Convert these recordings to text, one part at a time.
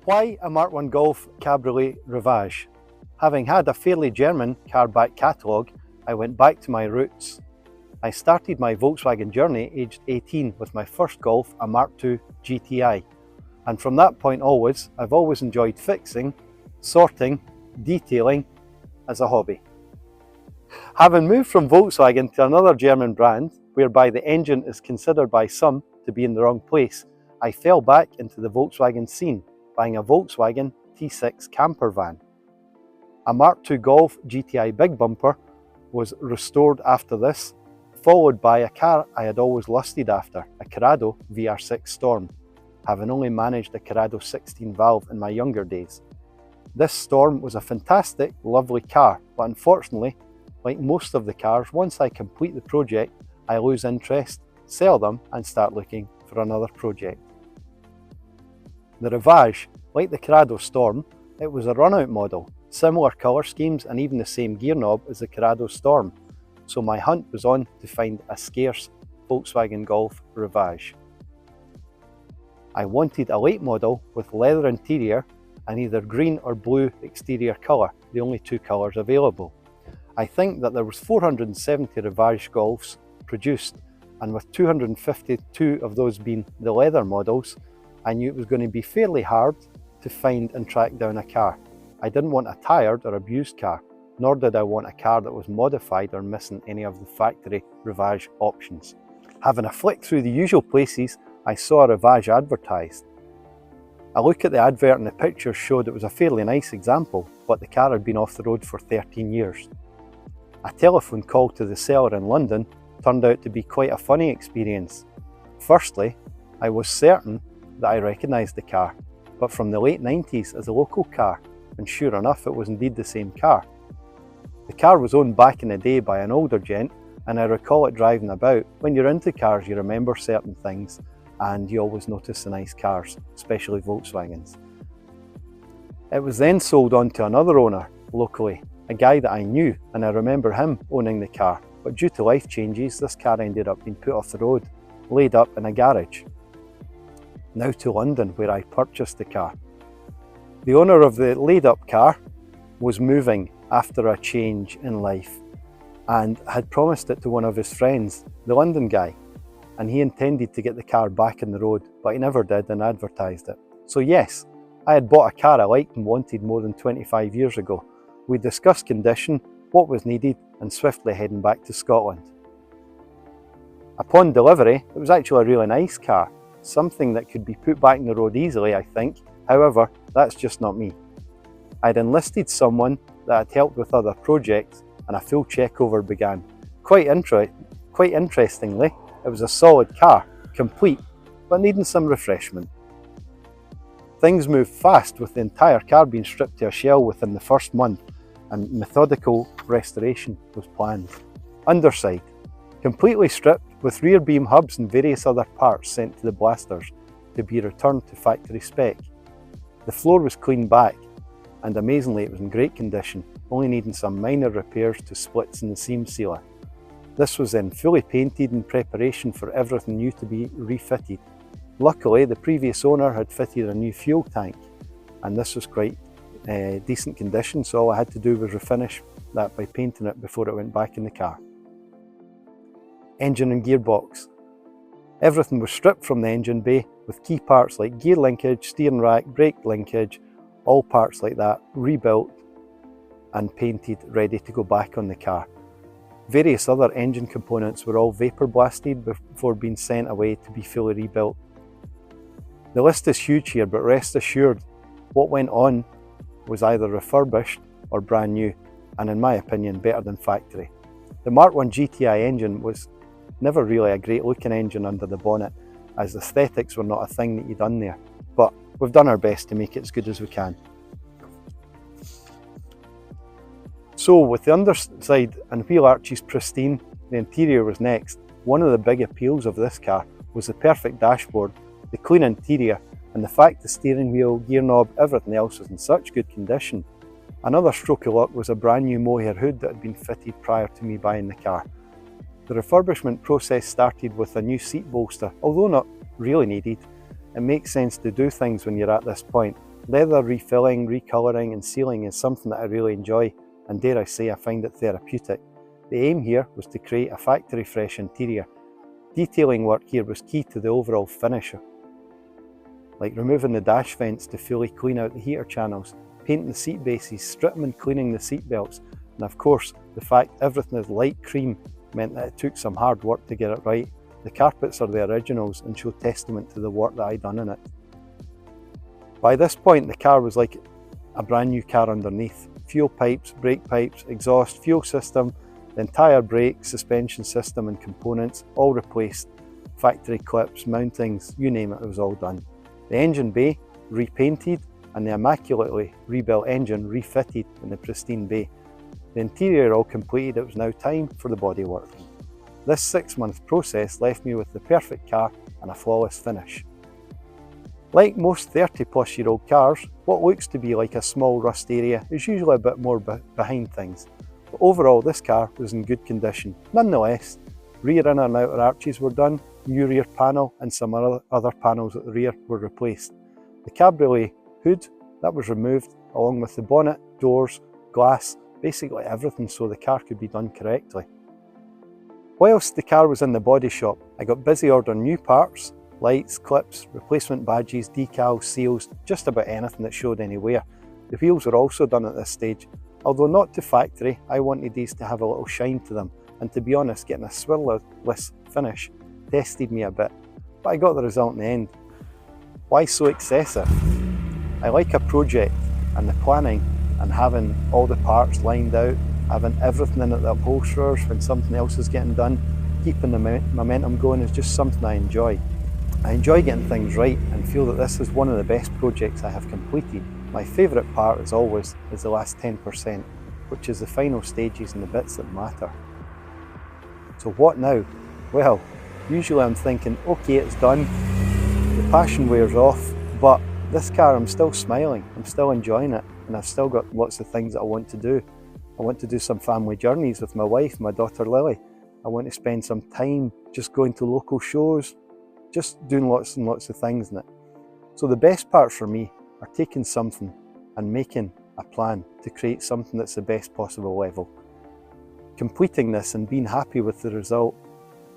Why a Mk1 Golf Cabriolet Rivage? Having had a fairly German car back catalogue, I went back to my roots. I started my Volkswagen journey aged 18 with my first Golf, a Mark II GTI, and from that point onwards I've always enjoyed fixing, sorting, detailing as a hobby. Having moved from Volkswagen to another German brand, whereby the engine is considered by some to be in the wrong place, I fell back into the Volkswagen scene, buying a Volkswagen T6 camper van. A Mark II Golf GTI big bumper was restored after this, followed by a car I had always lusted after, a Corrado VR6 Storm, having only managed a Corrado 16 valve in my younger days. This Storm was a fantastic, lovely car, but unfortunately, like most of the cars, once I complete the project, I lose interest, sell them and start looking for another project. The Rivage, like the Corrado Storm, it was a run-out model, similar colour schemes and even the same gear knob as the Corrado Storm, so my hunt was on to find a scarce Volkswagen Golf Rivage. I wanted a late model with leather interior and either green or blue exterior colour, the only two colours available. I think that there was 470 Rivage Golfs produced, and with 252 of those being the leather models, I knew it was going to be fairly hard to find and track down a car. I didn't want a tired or abused car, nor did I want a car that was modified or missing any of the factory Rivage options. Having a flick through the usual places, I saw a Rivage advertised. A look at the advert and the pictures showed it was a fairly nice example, but the car had been off the road for 13 years. A telephone call to the seller in London turned out to be quite a funny experience. Firstly, I was certain that I recognised the car, but from the late 90s as a local car, and sure enough it was indeed the same car. The car was owned back in the day by an older gent, and I recall it driving about. When you're into cars you remember certain things, and you always notice the nice cars, especially Volkswagens. It was then sold on to another owner locally, a guy that I knew, and I remember him owning the car, but due to life changes this car ended up being put off the road, laid up in a garage. Now to London, where I purchased the car. The owner of the laid-up car was moving after a change in life and had promised it to one of his friends, the London guy, and he intended to get the car back on the road, but he never did and advertised it. So yes, I had bought a car I liked and wanted more than 25 years ago. We discussed condition, what was needed, and swiftly heading back to Scotland. Upon delivery, it was actually a really nice car, something that could be put back on the road easily, I think. However, that's just not me. I'd enlisted someone that had helped with other projects and a full checkover began. Quite interestingly, it was a solid car, complete, but needing some refreshment. Things moved fast with the entire car being stripped to a shell within the first month, and methodical restoration was planned. Underside, completely stripped with rear beam hubs and various other parts sent to the blasters to be returned to factory spec. The floor was cleaned back, and amazingly it was in great condition, only needing some minor repairs to splits in the seam sealer. This was then fully painted in preparation for everything new to be refitted. Luckily, the previous owner had fitted a new fuel tank, and this was quite decent condition, so all I had to do was refinish that by painting it before it went back in the car. Engine and gearbox. Everything was stripped from the engine bay, with key parts like gear linkage, steering rack, brake linkage, all parts like that, rebuilt and painted, ready to go back on the car. Various other engine components were all vapour blasted before being sent away to be fully rebuilt. The list is huge here, but rest assured, what went on was either refurbished or brand new, and in my opinion, better than factory. The Mk1 GTI engine was never really a great looking engine under the bonnet, as aesthetics were not a thing that you'd done there, but we've done our best to make it as good as we can. So with the underside and wheel arches pristine, the interior was next. One of the big appeals of this car was the perfect dashboard, the clean interior, and the fact the steering wheel, gear knob, everything else was in such good condition. Another stroke of luck was a brand new mohair hood that had been fitted prior to me buying the car. The refurbishment process started with a new seat bolster. Although not really needed, it makes sense to do things when you're at this point. Leather refilling, recolouring and sealing is something that I really enjoy, and dare I say I find it therapeutic. The aim here was to create a factory fresh interior. Detailing work here was key to the overall finish, like removing the dash vents to fully clean out the heater channels, painting the seat bases, stripping and cleaning the seat belts, and of course the fact everything is light cream meant that it took some hard work to get it right. The carpets are the originals and show testament to the work that I done in it. By this point the car was like a brand new car underneath. Fuel pipes, brake pipes, exhaust, fuel system, the entire brake, suspension system and components all replaced. Factory clips, mountings, you name it, it was all done. The engine bay repainted and the immaculately rebuilt engine refitted in the pristine bay. The interior all completed, it was now time for the bodywork. This 6-month process left me with the perfect car and a flawless finish. Like most 30-plus-year-old cars, what looks to be like a small rust area is usually a bit more behind things. But overall this car was in good condition. Nonetheless, rear inner and outer arches were done, new rear panel and some other panels at the rear were replaced. The cabriolet hood, that was removed along with the bonnet, doors, glass, basically everything so the car could be done correctly. Whilst the car was in the body shop, I got busy ordering new parts, lights, clips, replacement badges, decals, seals, just about anything that showed any wear. The wheels were also done at this stage. Although not to factory, I wanted these to have a little shine to them, and to be honest, getting a swirlless finish tested me a bit, but I got the result in the end. Why so excessive? I like a project and the planning and having all the parts lined out, having everything in at the upholsterers when something else is getting done, keeping the momentum going is just something I enjoy. I enjoy getting things right and feel that this is one of the best projects I have completed. My favourite part as always is the last 10%, which is the final stages and the bits that matter. So what now? Well, usually I'm thinking, okay, it's done, the passion wears off, but this car I'm still smiling, I'm still enjoying it, and I've still got lots of things that I want to do. I want to do some family journeys with my wife, my daughter Lily. I want to spend some time just going to local shows, just doing lots and lots of things in it. So the best part for me are taking something and making a plan to create something that's the best possible level. Completing this and being happy with the result.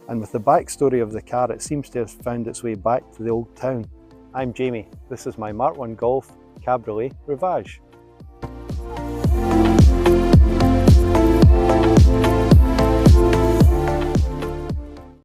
And with the backstory of the car, it seems to have found its way back to the old town. I'm Jamie, this is my Mk1 Golf Cabriolet Rivage.